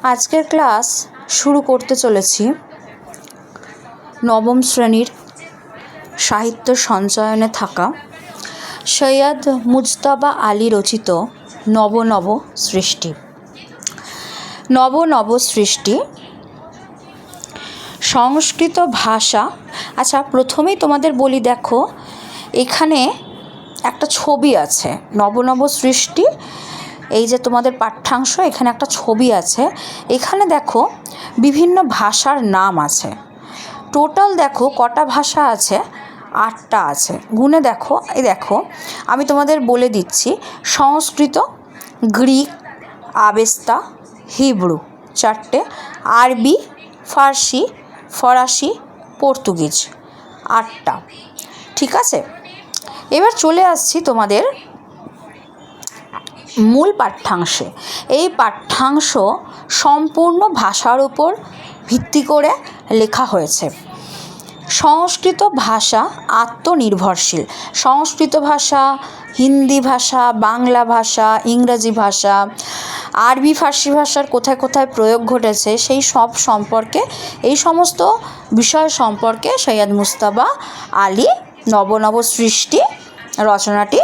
আজকের ক্লাস শুরু করতে চলেছি নবম শ্রেণীর সাহিত্য সঞ্চয়নে থাকা সৈয়দ মুজতবা আলী রচিত নব নব সৃষ্টি। নব নব সৃষ্টি সংস্কৃত ভাষা। আচ্ছা, প্রথমেই তোমাদের বলি, দেখো এখানে একটা ছবি আছে, নব নব সৃষ্টি, এই যে তোমাদের পাঠ্যাংশ, এখানে একটা ছবি আছে। এখানে দেখো বিভিন্ন ভাষার নাম আছে। টোটাল দেখো কটা ভাষা আছে, 8টা আছে। গুণে দেখো, এই দেখো আমি তোমাদের বলে দিচ্ছি, সংস্কৃত, গ্রিক, আবেস্তা, হিব্রু 4টে, আরবি, ফার্সি, ফরাসি, পর্তুগিজ 8টা। ঠিক আছে, এবার চলে আসছি তোমাদের মূল পাঠ্যাংশে। এই পাঠ্যাংশ সম্পূর্ণ ভাষার উপর ভিত্তি করে লেখা হয়েছে। সংস্কৃত ভাষা আত্মনির্ভরশীল। সংস্কৃত ভাষা হিন্দি ভাষা, বাংলা ভাষা, ইংরাজি ভাষা, আরবি, ফার্সি ভাষার কোথায় কোথায় প্রয়োগ ঘটেছে সেই সব সম্পর্কে, এই সমস্ত বিষয় সম্পর্কে সৈয়দ মুজতবা আলী নব নব সৃষ্টি রচনাটি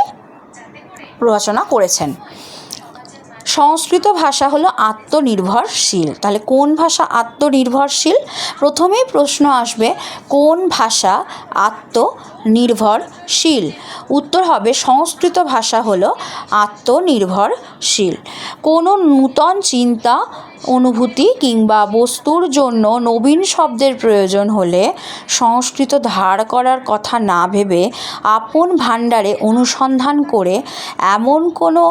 রচনা করেছেন। সংস্কৃত ভাষা হলো আত্মনির্ভরশীল। তাহলে কোন ভাষা আত্মনির্ভরশীল? প্রথমেই প্রশ্ন আসবে, কোন ভাষা আত্মনির্ভরশীল? উত্তর হবে সংস্কৃত ভাষা হলো আত্মনির্ভরশীল। কোনো নূতন চিন্তা, অনুভূতি কিংবা বস্তুর জন্য নবীন শব্দের প্রয়োজন হলে সংস্কৃত ধার করার কথা না ভেবে আপন ভাণ্ডারে অনুসন্ধান করে এমন কোনো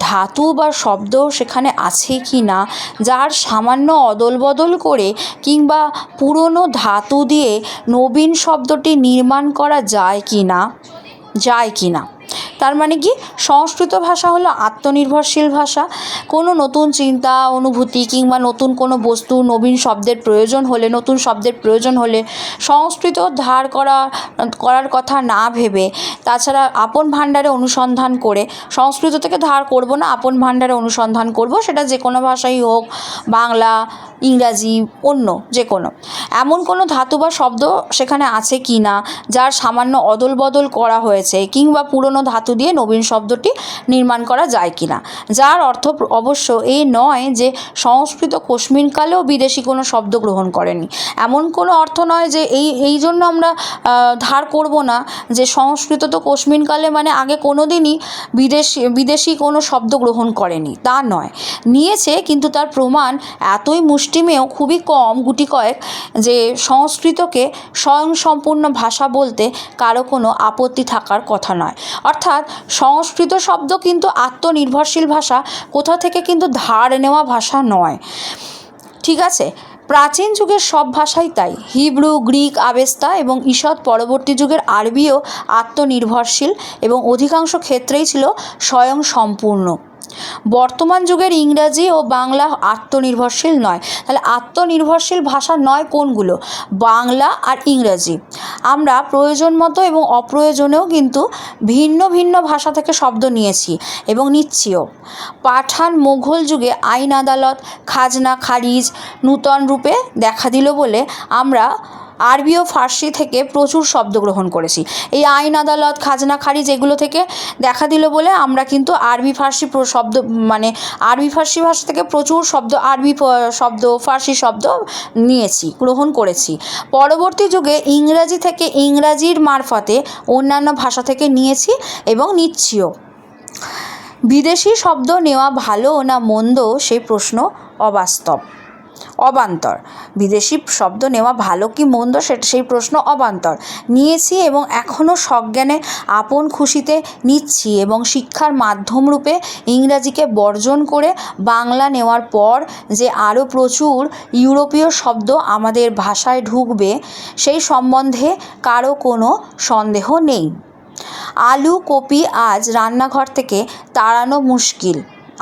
ধাতু বা শব্দ সেখানে আছে কি না যার সামান্য অদল বদল করে কিংবা পুরনো ধাতু দিয়ে নবীন শব্দটি নির্মাণ করা যায় কি না। তার মানে কি, সংস্কৃত ভাষা হলো আত্মনির্ভরশীল ভাষা। কোনো নতুন চিন্তা, অনুভূতি কিংবা নতুন কোনো বস্তু, নবীন শব্দের প্রয়োজন হলে, নতুন শব্দের প্রয়োজন হলে সংস্কৃত ধার করার কথা না ভেবে, তাছাড়া আপন ভাণ্ডারে অনুসন্ধান করে, সংস্কৃত থেকে ধার করব না, আপন ভাণ্ডারে অনুসন্ধান করব, সেটা যে কোনো ভাষাই হোক, বাংলা, ইংরাজি, অন্য যে কোনো, এমন কোনো ধাতু বা শব্দ সেখানে আছে কি না যার সামান্য অদল বদল করা হয়েছে কিংবা পুরনো ধাতু দিয়ে নবীন শব্দটি নির্মাণ করা যায় কি না। যার অর্থ অবশ্য এই নয় যে সংস্কৃত কোশমিনকালেও বিদেশি কোনো শব্দ গ্রহণ করেনি। এমন কোনো অর্থ নয় যে এই জন্য আমরা ধার করব না, যে সংস্কৃত তো কোশমিনকালে মানে আগে কোনো দিনই বিদেশি কোনো শব্দ গ্রহণ করেনি, তা নয়। নিয়েছে, কিন্তু তার প্রমাণ এতই মুষ্টিমেয়, খুবই কম, গুটি কয়েক, যে সংস্কৃতকে স্বয়ংসম্পূর্ণ ভাষা বলতে কারো কোনো আপত্তি থাকার কথা নয়। অর্থাৎ সংস্কৃত শব্দ কিন্তু আত্মনির্ভরশীল ভাষা, কোথা থেকে কিন্তু ধার নেওয়া ভাষা নয়। ঠিক আছে, প্রাচীন যুগের সব ভাষাই তাই। হিব্রু, গ্রিক, আবেস্তা এবং ঈষৎ পরবর্তী যুগের আরবিও আত্মনির্ভরশীল এবং অধিকাংশ ক্ষেত্রেই ছিল স্বয়ংসম্পূর্ণ। বর্তমান যুগের ইংরাজি ও বাংলা আত্মনির্ভরশীল নয়। তাহলে আত্মনির্ভরশীল ভাষা নয় কোনগুলো? বাংলা আর ইংরাজি। আমরা প্রয়োজন মতো এবং অপ্রয়োজনেও কিন্তু ভিন্ন ভিন্ন ভাষা থেকে শব্দ নিয়েছি এবং নিচ্ছিও। পাঠান মোঘল যুগে আইন আদালত, খাজনা খারিজ নূতন রূপে দেখা দিল বলে আমরা আরবি ও ফার্সি থেকে প্রচুর শব্দ গ্রহণ করেছি। এই আইন আদালত, খাজনা খারিজ এগুলো থেকে দেখা দিল বলে আমরা কিন্তু আরবি ফার্সি ভাষা থেকে প্রচুর শব্দ, আরবি শব্দ, ফার্সি শব্দ নিয়েছি, গ্রহণ করেছি। পরবর্তী যুগে ইংরাজি থেকে, ইংরাজির মারফতে অন্যান্য ভাষা থেকে নিয়েছি এবং নিচ্ছিও। বিদেশি শব্দ নেওয়া ভালো না মন্দ সেই প্রশ্ন অবান্তর। বিদেশি শব্দ নেওয়া ভালো কি মন্দ সেই প্রশ্ন অবান্তর। নিয়েছি এবং এখনও সজ্ঞানে আপন খুশিতে নিচ্ছি এবং শিক্ষার মাধ্যম রূপে ইংরাজিকে বর্জন করে বাংলা নেওয়ার পর যে আরও প্রচুর ইউরোপীয় শব্দ আমাদের ভাষায় ঢুকবে সেই সম্বন্ধে কারো কোনো সন্দেহ নেই। আলু, কপি আজ রান্নাঘর থেকে তাড়ানো মুশকিল,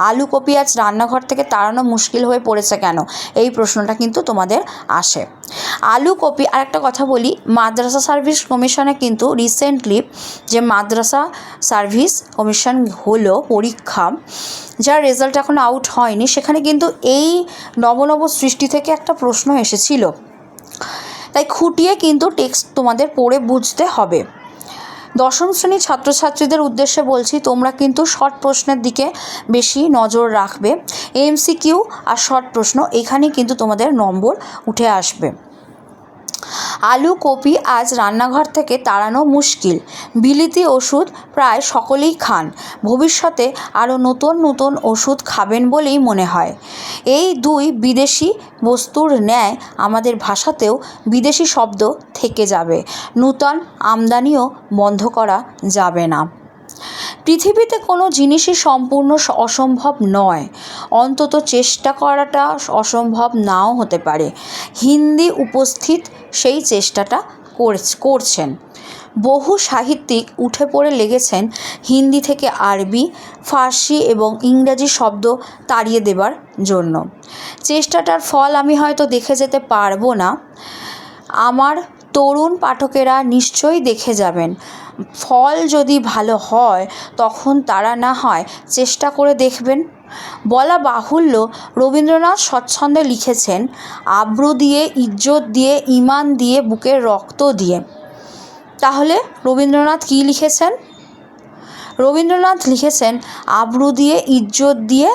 আলু কপি আজ রান্নাঘর থেকে তাড়ানো মুশকিল হয়ে পড়েছে কেন, এই প্রশ্নটা কিন্তু তোমাদের আসে। আলু কপি, আর একটা কথা বলি, মাদ্রাসা সার্ভিস কমিশনে কিন্তু রিসেন্টলি যে মাদ্রাসা সার্ভিস কমিশন হলো পরীক্ষা, যার রেজাল্ট এখন আউট হয়নি, সেখানে কিন্তু এই নব সৃষ্টি থেকে একটা প্রশ্ন এসেছিল। তাই খুঁটিয়ে কিন্তু টেক্সট তোমাদের পড়ে বুঝতে হবে। দশম শ্রেণীর ছাত্রছাত্রীদের উদ্দেশ্যে বলছি, তোমরা কিন্তু শর্ট প্রশ্নের দিকে বেশি নজর রাখবে। এমসিকিউ আর শর্ট প্রশ্ন, এখানেই কিন্তু তোমাদের নম্বর উঠে আসবে। আলু কপি আজ রান্নাঘর থেকে তাড়ানো মুশকিল, বিলিতি ওষুধ প্রায় সকলেই খান, ভবিষ্যতে আরও নতুন নতুন ওষুধ খাবেন বলেই মনে হয়। এই দুই বিদেশি বস্তুর ন্যায় আমাদের ভাষাতেও বিদেশি শব্দ থেকে যাবে, নূতন আমদানিও বন্ধ করা যাবে না। পৃথিবীতে কোনো জিনিসই সম্পূর্ণ অসম্ভব নয়, অন্তত চেষ্টা করাটা অসম্ভব নাও হতে পারে। হিন্দি উপস্থিত সেই চেষ্টাটা করছেন। বহু সাহিত্যিক উঠে পড়ে লেগেছেন হিন্দি থেকে আরবি, ফার্সি এবং ইংরাজি শব্দ তাড়িয়ে দেবার জন্য। চেষ্টাটার ফল আমি হয়তো দেখে যেতে পারবো না, আমার তরুণ পাঠকেরা নিশ্চয়ই দেখে যাবেন। ফল যদি ভালো হয় তখন তারা না হয় চেষ্টা করে দেখবেন। বলা বাহুল্য, রবীন্দ্রনাথ স্বচ্ছন্দে লিখেছেন, আব্রু দিয়ে, ইজ্জত দিয়ে, ইমান দিয়ে, বুকের রক্ত দিয়ে। তাহলে রবীন্দ্রনাথ কী লিখেছেন? রবীন্দ্রনাথ লিখেছেন আব্রু দিয়ে, ইজ্জত দিয়ে,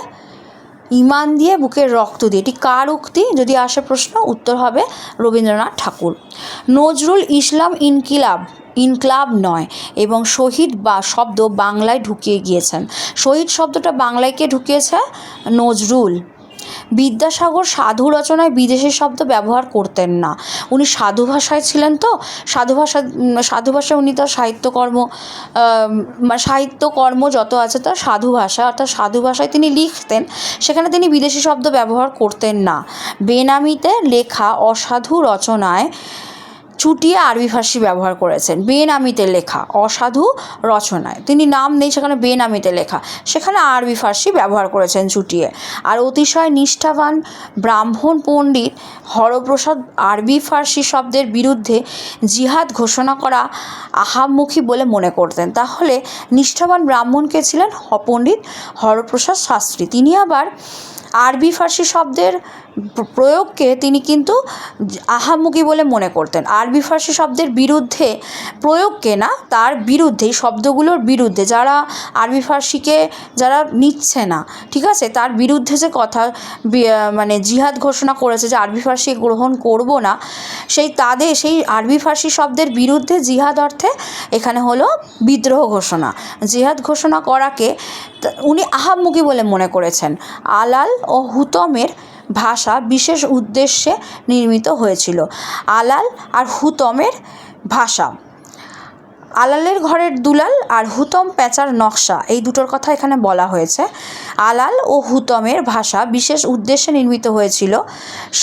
ইমান দিয়ে, বুকের রক্ত দিয়ে। এটি কার উক্তি যদি আসে প্রশ্ন? উত্তর হবে রবীন্দ্রনাথ ঠাকুর। নজরুল ইসলাম ইনকলাব নয় এবং শহীদ বা শব্দ বাংলায় ঢুকিয়ে গিয়েছেন। শহীদ শব্দটা বাংলায় কে ঢুকিয়েছে? নজরুল। বিদ্যাসাগর সাধু রচনায় বিদেশি শব্দ ব্যবহার করতেন না, উনি সাধু ভাষায় ছিলেন। তো সাধু ভাষায় উনি তার সাহিত্যকর্ম যত আছে তার সাধু ভাষা, অর্থাৎ সাধু ভাষায় তিনি লিখতেন, সেখানে তিনি বিদেশি শব্দ ব্যবহার করতেন না। বেনামিতে লেখা অসাধু রচনায় চুটিয়ে আরবি ফার্সি ব্যবহার করেছেন। বেনামিতে লেখা অসাধু রচনায়, তিনি নাম নেই সেখানে, বেনামিতে লেখা, সেখানে আরবি ফার্সি ব্যবহার করেছেন চুটিয়ে। আর অতিশয় নিষ্ঠাবান ব্রাহ্মণ পণ্ডিত হরপ্রসাদ আরবি ফার্সি শব্দের বিরুদ্ধে জিহাদ ঘোষণা করা আহাম্মুখী বলে মনে করতেন। তাহলে নিষ্ঠাবান ব্রাহ্মণ কে ছিলেন? পণ্ডিত হরপ্রসাদ শাস্ত্রী। তিনি আবার আরবি ফার্সি শব্দের প্রয়োগকে তিনি কিন্তু আহাম্মুখী বলে মনে করতেন। আরবি ফার্সি শব্দের বিরুদ্ধে, প্রয়োগকে না, তার বিরুদ্ধে, শব্দগুলোর বিরুদ্ধে, যারা আরবি ফার্সিকে যারা নিচ্ছে না, ঠিক আছে, তার বিরুদ্ধে যে কথা মানে জিহাদ ঘোষণা করেছে যে আরবি ফার্সি গ্রহণ করব না, সেই আরবি ফার্সি শব্দের বিরুদ্ধে জিহাদ অর্থে এখানে হলো বিদ্রোহ ঘোষণা। জিহাদ ঘোষণা করাকে উনি আহাম্মুখী বলে মনে করেছেন। আলাল ও হুতমের ভাষা বিশেষ উদ্দেশ্যে নির্মিত হয়েছিল। আলাল আর হুতমের ভাষা, আলালের ঘরের দুলাল আর হুতম প্যাঁচার নকশা, এই দুটোর কথা এখানে বলা হয়েছে। আলাল ও হুতমের ভাষা বিশেষ উদ্দেশ্যে নির্মিত হয়েছিল।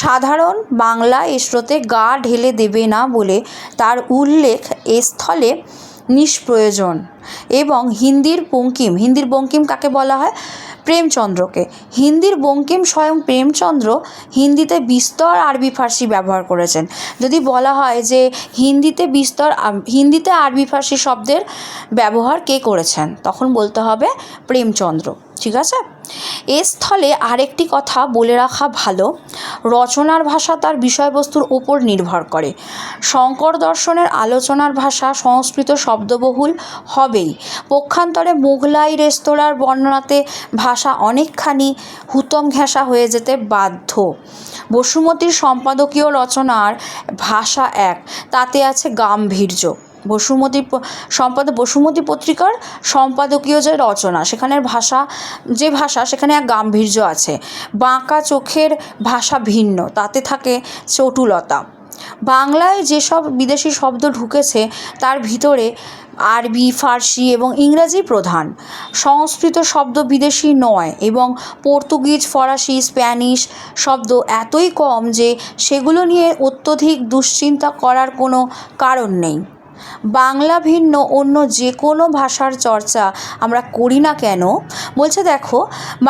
সাধারণ বাংলা এ স্রোতে গা ঢেলে দেবে না বলে তার উল্লেখ এ স্থলে নিষ্প্রয়োজন। এবং হিন্দির বঙ্কিম কাকে বলা হয়? প্রেমচন্দ্রকে। হিন্দির বঙ্কিম স্বয়ং প্রেমচন্দ্র হিন্দিতে বিস্তর আরবি ফার্সি ব্যবহার করেছেন। যদি বলা হয় যে হিন্দিতে আরবি ফার্সি শব্দের ব্যবহার কে করেছেন, তখন বলতে হবে প্রেমচন্দ্র। ঠিক আছে? এ স্থলে আরেকটি কথা বলে রাখা ভালো, রচনার ভাষা তার বিষয়বস্তুর উপর নির্ভর করে। শঙ্কর দর্শনের আলোচনার ভাষা সংস্কৃত শব্দবহুল হবেই। পক্ষান্তরে মোগলাই রেস্তোরাঁর বর্ণনাতে ভাষা অনেকখানি হুতম ঘেঁষা হয়ে যেতে বাধ্য। বসুমতীর সম্পাদকীয় রচনার ভাষা এক, তাতে আছে গাম্ভীর্য। বসুমতী পত্রিকার সম্পাদকীয় যে রচনা, সেখানের ভাষা সেখানে এক গাম্ভীর্য আছে। বাঁকা চোখের ভাষা ভিন্ন, তাতে থাকে চটুলতা। বাংলায় যেসব বিদেশি শব্দ ঢুকেছে তার ভিতরে আরবি, ফার্সি এবং ইংরাজি প্রধান। সংস্কৃত শব্দ বিদেশি নয় এবং পর্তুগিজ, ফরাসি, স্প্যানিশ শব্দ এতই কম যে সেগুলো নিয়ে অত্যধিক দুশ্চিন্তা করার কোনো কারণ নেই। বাংলা ভিন্ন অন্য যে কোনো ভাষার চর্চা আমরা করি না কেন, বলছে দেখো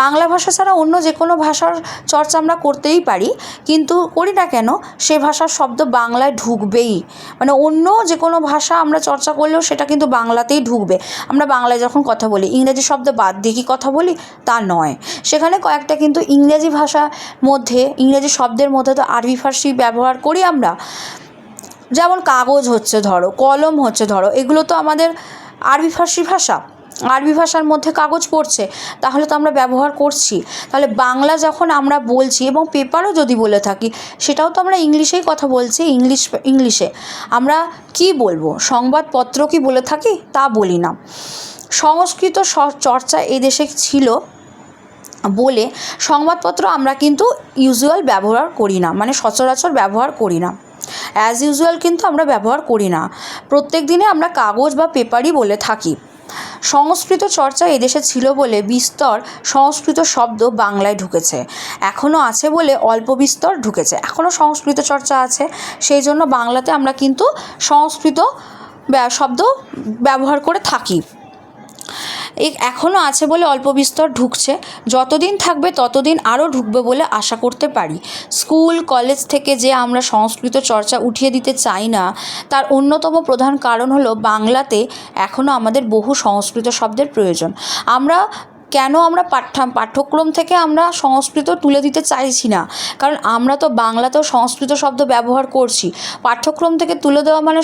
বাংলা ভাষা ছাড়া অন্য যে কোনো ভাষার চর্চা আমরা করতেই পারি, কিন্তু করি না কেন সে ভাষার শব্দ বাংলায় ঢুকবেই। মানে অন্য যে কোনো ভাষা আমরা চর্চা করলেও সেটা কিন্তু বাংলাতেই ঢুকবে। আমরা বাংলায় যখন কথা বলি ইংরেজি শব্দ বাদ দিয়ে কি কথা বলি, তা নয়। সেখানে কয়েকটা কিন্তু ইংরেজি ভাষার মধ্যে, ইংরেজি শব্দের মধ্যে তো আরবি ফার্সি ব্যবহার করি আমরা। যেমন কাগজ হচ্ছে ধরো, কলম হচ্ছে ধরো, এগুলো তো আমাদের আরবি ফার্সি ভাষা। আরবি ভাষার মধ্যে কাগজ পড়ছে, তাহলে তো আমরা ব্যবহার করছি। তাহলে বাংলা যখন আমরা বলছি, এবং পেপারও যদি বলে থাকি, সেটাও তো আমরা ইংলিশেই কথা বলছি। ইংলিশে আমরা কি বলবো, সংবাদপত্র কি বলে থাকি, তা বলি না। সংস্কৃত চর্চা এদেশে ছিল বলে সংবাদপত্র আমরা কিন্তু ইউজুয়াল ব্যবহার করি না, মানে সচরাচর ব্যবহার করি না। অ্যাজ ইউজুয়াল কিন্তু আমরা ব্যবহার করি না, প্রত্যেক দিনে আমরা কাগজ বা পেপারই বলে থাকি। সংস্কৃত চর্চা এদেশে ছিল বলে বিস্তর সংস্কৃত শব্দ বাংলায় ঢুকেছে, এখনও আছে বলে অল্প বিস্তর ঢুকেছে। এখনও সংস্কৃত চর্চা আছে, সেই জন্য বাংলাতে আমরা কিন্তু সংস্কৃত শব্দ ব্যবহার করে থাকি। এখনও আছে বলে অল্প বিস্তর ঢুকছে, যতদিন থাকবে ততদিন আরও ঢুকবে বলে আশা করতে পারি। স্কুল কলেজ থেকে যে আমরা সংস্কৃত চর্চা উঠিয়ে দিতে চাই না, তার অন্যতম প্রধান কারণ হলো বাংলাতে এখনও আমাদের বহু সংস্কৃত শব্দের প্রয়োজন। কেন আমরা পাঠ্যক্রম থেকে আমরা সংস্কৃত তুলে দিতে চাইছি না, কারণ আমরা তো বাংলাতেও সংস্কৃত শব্দ ব্যবহার করছি। পাঠ্যক্রম থেকে তুলে দেওয়া মানে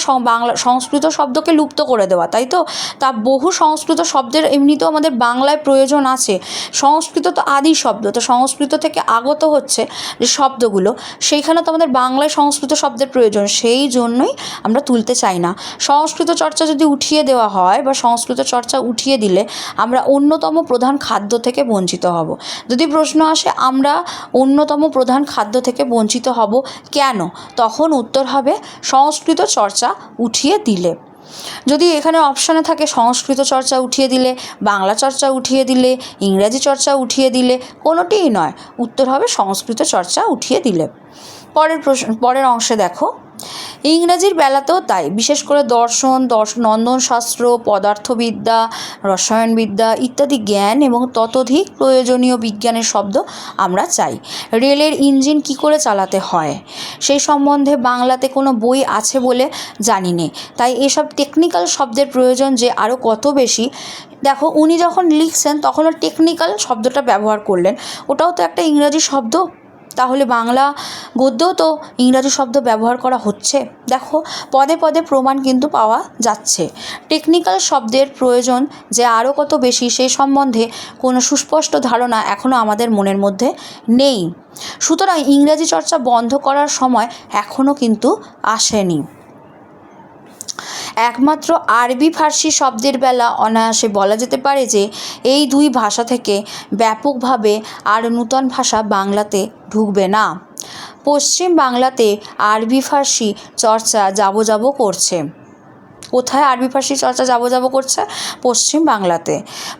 সংস্কৃত শব্দকে লুপ্ত করে দেওয়া, তাই তো? তা বহু সংস্কৃত শব্দের এমনিতেও আমাদের বাংলায় প্রয়োজন আছে। সংস্কৃত তো আদি শব্দ, তো সংস্কৃত থেকে আগত হচ্ছে যে শব্দগুলো, সেইখানে তো আমাদের বাংলায় সংস্কৃত শব্দের প্রয়োজন, সেই জন্যই আমরা তুলতে চাই না। সংস্কৃত চর্চা যদি উঠিয়ে দেওয়া হয় বা সংস্কৃত চর্চা উঠিয়ে দিলে আমরা অন্যতম প্রধান খাদ্য থেকে বঞ্চিত হব। যদি প্রশ্ন আসে আমরা অন্যতম প্রধান খাদ্য থেকে বঞ্চিত হব কেন, তখন উত্তর হবে সংস্কৃত চর্চা উঠিয়ে দিলে। যদি এখানে অপশানে থাকে সংস্কৃত চর্চা উঠিয়ে দিলে, বাংলা চর্চা উঠিয়ে দিলে, ইংরাজি চর্চা উঠিয়ে দিলে, কোনোটিই নয়, উত্তর হবে সংস্কৃত চর্চা উঠিয়ে দিলে। পরের অংশে দেখো, ইংরাজির বেলাতেও তাই। বিশেষ করে দর্শন, নন্দনশাস্ত্র, পদার্থবিদ্যা, রসায়নবিদ্যা ইত্যাদি জ্ঞান এবং ততোধিক প্রয়োজনীয় বিজ্ঞানের শব্দ আমরা চাই। রেলের ইঞ্জিন কি করে চালাতে হয় সেই সম্বন্ধে বাংলাতে কোনো বই আছে বলে জানি নে, তাই এসব টেকনিক্যাল শব্দের প্রয়োজন যে আরও কত বেশি। দেখো উনি যখন লিখছেন তখনও টেকনিক্যাল শব্দটা ব্যবহার করলেন, ওটাও তো একটা ইংরাজি শব্দ। তাহলে বাংলা গদ্যেও তো ইংরাজি শব্দ ব্যবহার করা হচ্ছে। দেখো পদে পদে প্রমাণ কিন্তু পাওয়া যাচ্ছে। টেকনিক্যাল শব্দের প্রয়োজন যে আরও কত বেশি সেই সম্বন্ধে কোনো সুস্পষ্ট ধারণা এখনও আমাদের মনের মধ্যে নেই। সুতরাং ইংরাজি চর্চা বন্ধ করার সময় এখনও কিন্তু আসেনি। একমাত্র আরবি ফার্সি শব্দের বেলা অনায়াসে বলা যেতে পারে যে এই দুই ভাষা থেকে ব্যাপকভাবে আর নূতন ভাষা বাংলাতে ঢুকবে না। পশ্চিম বাংলাতে আরবি ফার্সি চর্চা যাবো করছে। কোথায় আরবি ফার্সি চর্চা যাবো করছে? পশ্চিম বাংলাতে।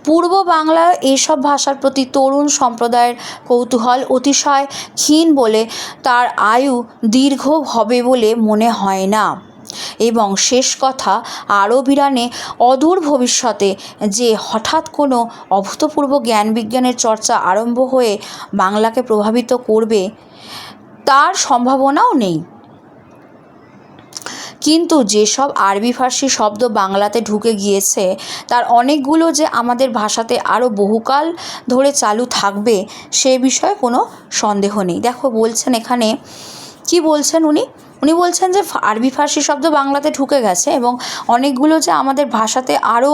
পূর্ব বাংলায় এইসব ভাষার প্রতি তরুণ সম্প্রদায়ের কৌতূহল অতিশয় ক্ষীণ বলে তার আয়ু দীর্ঘ হবে বলে মনে হয় না। এবং শেষ কথা, আরব-ইরানে অদূর ভবিষ্যতে যে হঠাৎ কোনো অভূতপূর্ব জ্ঞান বিজ্ঞানের চর্চা আরম্ভ হয়ে বাংলাকে প্রভাবিত করবে তার সম্ভাবনাও নেই। কিন্তু যেসব আরবি ফার্সি শব্দ বাংলাতে ঢুকে গিয়েছে তার অনেকগুলো যে আমাদের ভাষাতে আরও বহুকাল ধরে চালু থাকবে সে বিষয়ে কোনো সন্দেহ নেই। দেখো বলছেন এখানে, কি বলছেন উনি বলছেন যে আরবি ফার্সি শব্দ বাংলাতে ঢুকে গেছে এবং অনেকগুলো যে আমাদের ভাষাতে আরও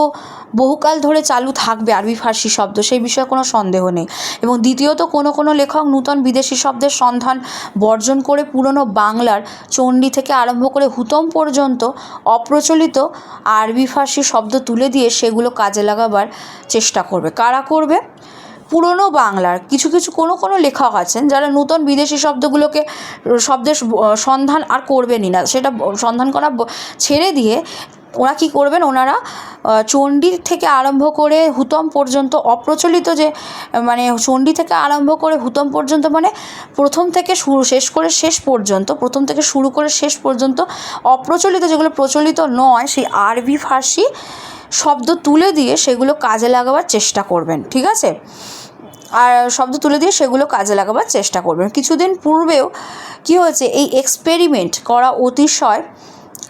বহুকাল ধরে চালু থাকবে আরবি ফার্সি শব্দ, সেই বিষয়ে কোনো সন্দেহ নেই। এবং দ্বিতীয়ত কোনো লেখক নূতন বিদেশি শব্দের সন্ধান বর্জন করে পুরনো বাংলার চণ্ডী থেকে আরম্ভ করে হুতম পর্যন্ত অপ্রচলিত আরবি ফার্সি শব্দ তুলে দিয়ে সেগুলো কাজে লাগাবার চেষ্টা করবে। কারা করবে? পুরনো বাংলার কিছু কোনো লেখক আছেন যারা নূতন বিদেশি শব্দের সন্ধান আর করবেনই না, সেটা সন্ধান করা ছেড়ে দিয়ে ওরা কী করবেন, ওনারা চণ্ডীর থেকে আরম্ভ করে হুতম পর্যন্ত অপ্রচলিত যে মানে চণ্ডী থেকে আরম্ভ করে হুতম পর্যন্ত মানে প্রথম থেকে প্রথম থেকে শুরু করে শেষ পর্যন্ত অপ্রচলিত যেগুলো প্রচলিত নয় সেই আরবি ফার্সি শব্দ তুলে দিয়ে সেগুলো কাজে লাগাবার চেষ্টা করবেন, ঠিক আছে? আর শব্দ তুলে দিয়ে সেগুলো কাজে লাগাবার চেষ্টা করবেন। কিছুদিন পূর্বেও কী হয়েছে, এই এক্সপেরিমেন্ট করা অতিশয়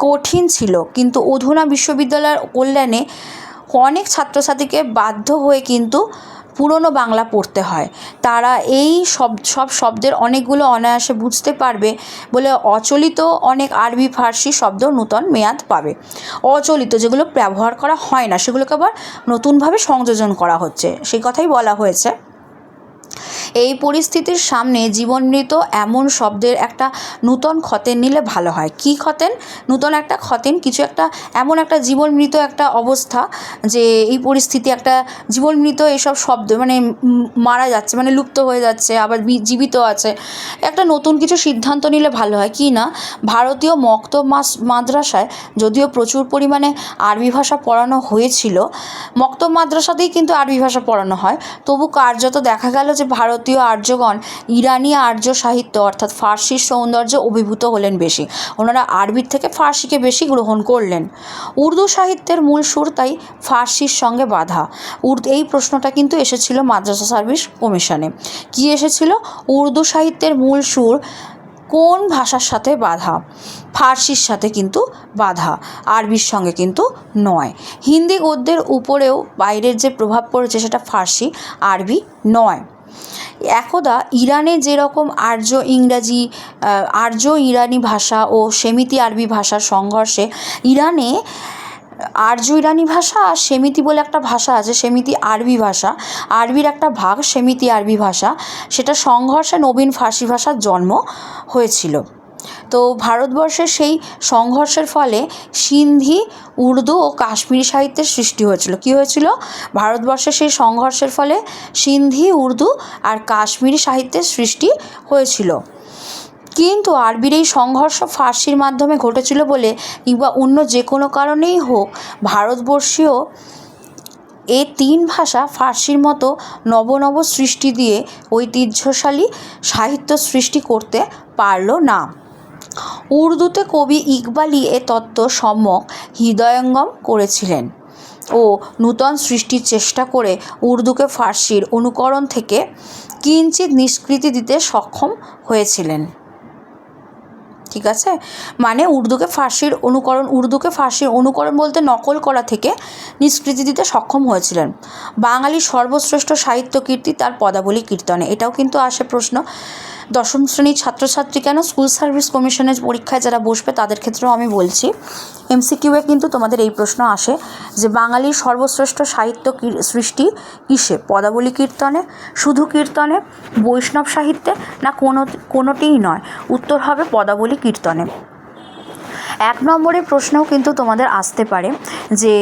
কঠিন ছিল, কিন্তু অধুনা বিশ্ববিদ্যালয়ের কল্যাণে অনেক ছাত্রছাত্রীকে বাধ্য হয়ে কিন্তু পুরনো বাংলা পড়তে হয়। তারা এই সব শব্দের অনেকগুলো অনায়াসে বুঝতে পারবে বলে অচলিত অনেক আরবি ফার্সি শব্দ নূতন মেয়াদ পাবে। অচলিত যেগুলো ব্যবহার করা হয় না সেগুলোকে আবার নতুনভাবে সংযোজন করা হচ্ছে, সেই কথাই বলা হয়েছে। এই পরিস্থিতির সামনে জীবনমৃত এমন শব্দের একটা নূতন খতেন নিলে ভালো হয়। কী খতেন? নূতন একটা খতেন, কিছু একটা এমন একটা জীবনমৃত একটা অবস্থা যে এই পরিস্থিতি একটা জীবনমৃত এসব শব্দ মানে মারা যাচ্ছে, মানে লুপ্ত হয়ে যাচ্ছে, আবার জীবিত আছে, একটা নতুন কিছু সিদ্ধান্ত নিলে ভালো হয়। কি না, ভারতীয় মক্তব মাদ্রাসায় যদিও প্রচুর পরিমাণে আরবি ভাষা পড়ানো হয়েছিল, মক্তব মাদ্রাসাতেই কিন্তু আরবি ভাষা পড়ানো হয়, তবু কার্যত দেখা গেল যে ভারতীয় আর্যগণ ইরানি আর্য সাহিত্য অর্থাৎ ফার্সির সৌন্দর্যে অভিভূত হলেন বেশি। ওনারা আরবির থেকে ফার্সিকে বেশি গ্রহণ করলেন। উর্দু সাহিত্যের মূল সুর তাই ফার্সির সঙ্গে বাঁধা। এই প্রশ্নটা কিন্তু এসেছিল মাদ্রাসা সার্ভিস কমিশনে। কি এসেছিল? উর্দু সাহিত্যের মূল সুর কোন ভাষার সাথে বাঁধা? ফার্সির সাথে কিন্তু বাঁধা, আরবির সঙ্গে কিন্তু নয়। হিন্দি গদ্যের উপরেও বাইরের যে প্রভাব পড়েছে সেটা ফার্সি, আরবি নয়। একদা ইরানে যেরকম আর্য ইরানি ভাষা ও সেমিতি আরবি ভাষার সংঘর্ষে ইরানে আর্য ইরানি ভাষা আর সেমিতি বলে একটা ভাষা আছে, সেমিতি আরবি ভাষা, আরবির একটা ভাগ সেমিতি আরবি ভাষা, সেটা সংঘর্ষে নবীন ফার্সি ভাষার জন্ম হয়েছিল। তো ভারতবর্ষের সেই সংঘর্ষের ফলে সিন্ধি, উর্দু ও কাশ্মীরি সাহিত্যের সৃষ্টি হয়েছিল। কী হয়েছিল? ভারতবর্ষের সেই সংঘর্ষের ফলে সিন্ধি, উর্দু আর কাশ্মীরি সাহিত্যের সৃষ্টি হয়েছিল। কিন্তু আরবির এই সংঘর্ষ ফার্সির মাধ্যমে ঘটেছিল বলে কিংবা অন্য যে কোনো কারণেই হোক ভারতবর্ষীয় এ তিন ভাষা ফার্সির মতো নব সৃষ্টি দিয়ে ঐতিহ্যশালী সাহিত্য সৃষ্টি করতে পারল না। উর্দুতে কবি ইকবালই এ তত্ত্ব সম্যক হৃদয়ঙ্গম করেছিলেন ও নূতন সৃষ্টির চেষ্টা করে উর্দুকে ফার্সির অনুকরণ থেকে কিঞ্চিৎ নিষ্কৃতি দিতে সক্ষম হয়েছিলেন। ঠিক আছে, মানে উর্দুকে ফার্সির অনুকরণ বলতে নকল করা থেকে নিষ্কৃতি দিতে সক্ষম হয়েছিলেন। বাঙালির সর্বশ্রেষ্ঠ সাহিত্য কীর্তি তার পদাবলী কীর্তনে। এটাও কিন্তু আসে প্রশ্ন, দশম শ্রেণীর ছাত্রছাত্রী কেন, স্কুল সার্ভিস কমিশনের পরীক্ষায় যারা বসবে তাদের ক্ষেত্রেও আমি বলছি, এমসিকিউয়ে কিন্তু তোমাদের এই প্রশ্ন আসে যে বাঙালির সর্বশ্রেষ্ঠ সাহিত্য সৃষ্টি কিসে? পদাবলী কীর্তনে, শুধু কীর্তনে, বৈষ্ণব সাহিত্যে, না কোনোটিই নয়? উত্তর হবে পদাবলী কীর্তনে। 1 নম্বরের প্রশ্নও কিন্তু তোমাদের আসতে পারে যে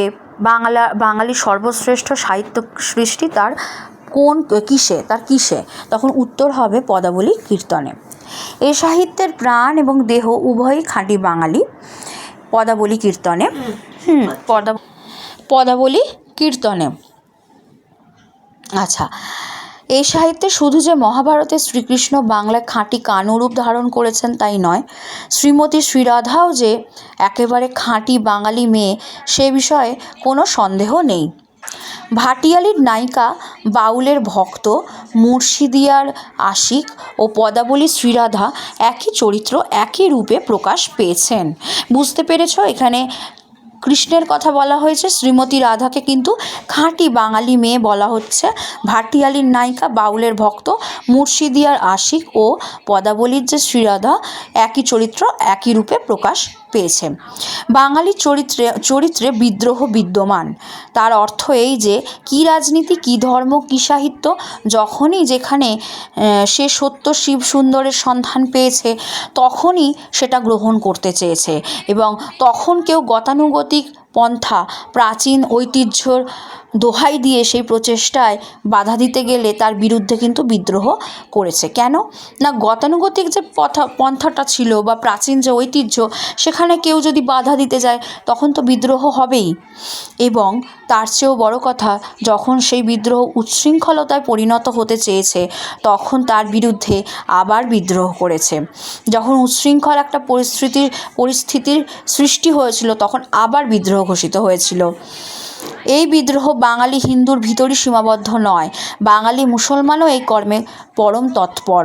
বাঙালির সর্বশ্রেষ্ঠ সাহিত্য সৃষ্টি তার কিসে? তখন উত্তর হবে পদাবলী কীর্তনে। এ সাহিত্যের প্রাণ এবং দেহ উভয়ই খাঁটি বাঙালি। পদাবলী কীর্তনে পদাবলী কীর্তনে আচ্ছা, এই সাহিত্যে শুধু যে মহাভারতে শ্রীকৃষ্ণ বাংলায় খাঁটি কানুরূপ ধারণ করেছেন তাই নয়, শ্রীমতী শ্রীরাধাও যে একেবারে খাঁটি বাঙালি মেয়ে সে বিষয়ে কোনো সন্দেহ নেই। ভাটিয়ালির নায়িকা, বাউলের ভক্ত, মুর্শিদিয়ার আশিক ও পদাবলী শ্রীরাধা একই চরিত্র একই রূপে প্রকাশ পেয়েছেন। বুঝতে পেরেছ? এখানে কৃষ্ণের কথা বলা হয়েছে, শ্রীমতী রাধাকে কিন্তু খাঁটি বাঙালি মেয়ে বলা হচ্ছে। ভাটিয়ালির নায়িকা, বাউলের ভক্ত, মুর্শিদিয়ার আশিক ও পদাবলীর যে শ্রীরাধা একই চরিত্র একই রূপে প্রকাশ পেয়েছে। বাঙালির চরিত্রে বিদ্রোহ বিদ্যমান। তার অর্থ এই যে কী রাজনীতি, কী ধর্ম, কী সাহিত্য, যখনই যেখানে সে সত্য শিব সুন্দরের সন্ধান পেয়েছে তখনই সেটা গ্রহণ করতে চেয়েছে এবং তখন কেউ গতানুগতিক পন্থা প্রাচীন ঐতিহ্যর দোহাই দিয়ে সেই প্রচেষ্টায় বাধা দিতে গেলে তার বিরুদ্ধে কিন্তু বিদ্রোহ করেছে। কেন না, গতানুগতিক যে পন্থাটা ছিল বা প্রাচীন যে ঐতিহ্য, সেখানে কেউ যদি বাধা দিতে যায় তখন তো বিদ্রোহ হবেই। এবং তার চেয়েও বড় কথা, যখন সেই বিদ্রোহ উচ্ছৃঙ্খলতায় পরিণত হতে চেয়েছে তখন তার বিরুদ্ধে আবার বিদ্রোহ করেছে। যখন উচ্ছৃঙ্খল একটা পরিস্থিতির সৃষ্টি হয়েছিল তখন আবার বিদ্রোহ ঘোষিত হয়েছিল। এই বিদ্রোহ বাঙালি হিন্দুর ভিতরই সীমাবদ্ধ নয়, বাঙালি মুসলমানও এই কর্মে পরম তৎপর।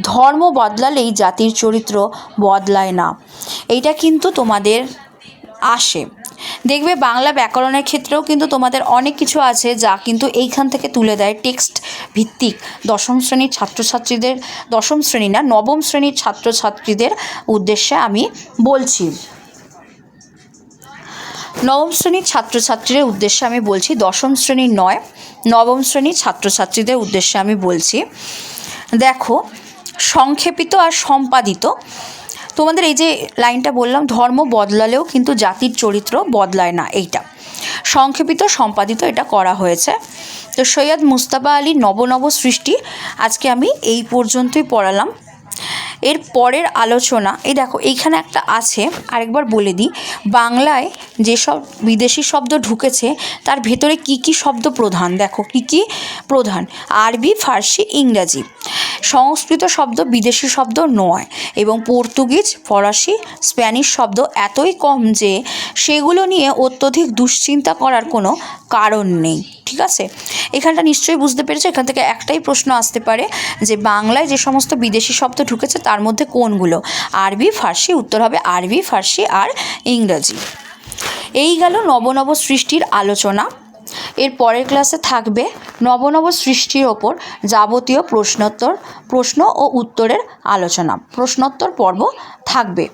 ধর্ম বদলালেই জাতির চরিত্র বদলায় না, এইটা কিন্তু তোমাদের আসে। দেখবে বাংলা ব্যাকরণের ক্ষেত্রেও কিন্তু তোমাদের অনেক কিছু আছে যা কিন্তু এইখান থেকে তুলে দেয়। টেক্সট ভিত্তিক নবম শ্রেণীর ছাত্রছাত্রীদের উদ্দেশ্যে আমি বলছি। নবম শ্রেণীর ছাত্রছাত্রীদের উদ্দেশ্যে আমি বলছি, দশম শ্রেণীর নয়, নবম শ্রেণীর ছাত্রছাত্রীদের উদ্দেশ্যে আমি বলছি। দেখো, সংক্ষেপিত আর সম্পাদিত, তোমাদের এই যে লাইনটা বললাম, ধর্ম বদলালেও কিন্তু জাতির চরিত্র বদলায় না, এইটা সংক্ষেপিত সম্পাদিত এটা করা হয়েছে। তো সৈয়দ মুজতবা আলীর নব সৃষ্টি আজকে আমি এই পর্যন্তই পড়ালাম। এর পরের আলোচনা, এই দেখো এইখানে একটা আছে, আরেকবার বলে দিই, বাংলায় যেসব বিদেশি শব্দ ঢুকেছে তার ভেতরে কি কি শব্দ প্রধান, দেখো কি কি প্রধান: আরবি, ফার্সি, ইংরাজি। সংস্কৃত শব্দ বিদেশি শব্দ নয়, এবং পর্তুগিজ, ফরাসি, স্প্যানিশ শব্দ এতই কম যে সেগুলো নিয়ে অত্যধিক দুশ্চিন্তা করার কোনো কারণ নেই। ঠিক আছে, এখানটা নিশ্চয়ই বুঝতে পেরেছো। এখান থেকে একটাই প্রশ্ন আসতে পারে যে বাংলায় যে সমস্ত বিদেশি শব্দ ঢুকেছে তার মধ্যে কোনগুলো? আরবি, ফার্সি। উত্তর হবে আরবি, ফার্সি আর ইংরাজি। এই গেল নব সৃষ্টির আলোচনা। এর পরের ক্লাসে থাকবে নব সৃষ্টির ওপর যাবতীয় প্রশ্ন ও উত্তরের আলোচনা, প্রশ্নোত্তর পর্ব থাকবে।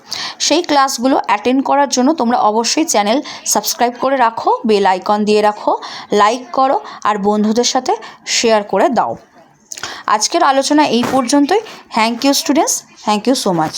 সেই ক্লাসগুলো অ্যাটেন্ড করার জন্য তোমরা অবশ্যই চ্যানেল সাবস্ক্রাইব করে রাখো, বেল আইকন দিয়ে রাখো, লাইক করো আর বন্ধুদের সাথে শেয়ার করে দাও। আজকের আলোচনা এই পর্যন্তই। Thank you students, thank you so much.